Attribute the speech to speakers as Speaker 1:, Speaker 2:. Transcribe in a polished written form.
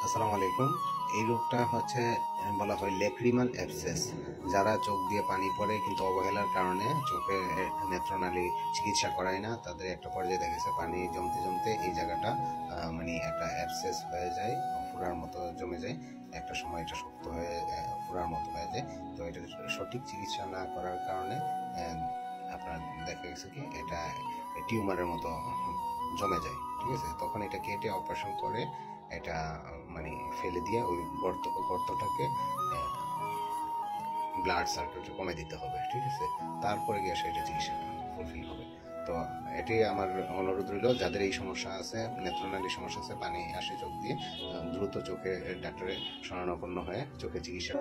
Speaker 1: আসসালামু আলাইকুম। এই রোগটা হচ্ছে বলা হয় লেক্রিমাল অ্যাবসেস। যারা চোখ দিয়ে পানি পড়ে কিন্তু অবহেলার কারণে চোখে নেত্রনালী চিকিৎসা করায় না, তাদের একটা পর্যায়ে দেখা গেছে পানি জমতে জমতে এই জায়গাটা মানে একটা অ্যাবসেস হয়ে যায়, ফুরার মতো জমে যায়। একটা সময় এটা শক্ত হয়ে ফুরার মতো হয়ে যায়। তো এটা সঠিক চিকিৎসা না করার কারণে আপনার দেখা গেছে কি এটা টিউমারের মতো জমে যায়। ঠিক আছে, তখন এটা কেটে অপারেশন করে এটা মানে ফেলে দিয়ে ওই গর্তটাকে ব্লাড সার্কুলেশন কমে দিতে হবে। ঠিক আছে, তারপরে গিয়ে সেটা চিকিৎসা ফুলফিল হবে। তো এটি আমার অনুরোধ রইল, যাদের এই সমস্যা আছে, নেত্রনালীর সমস্যা আছে, পানি আসে চোখ দিয়ে, দ্রুত চোখে ডাক্তারের শরণাপন্ন হয়ে চোখে চিকিৎসা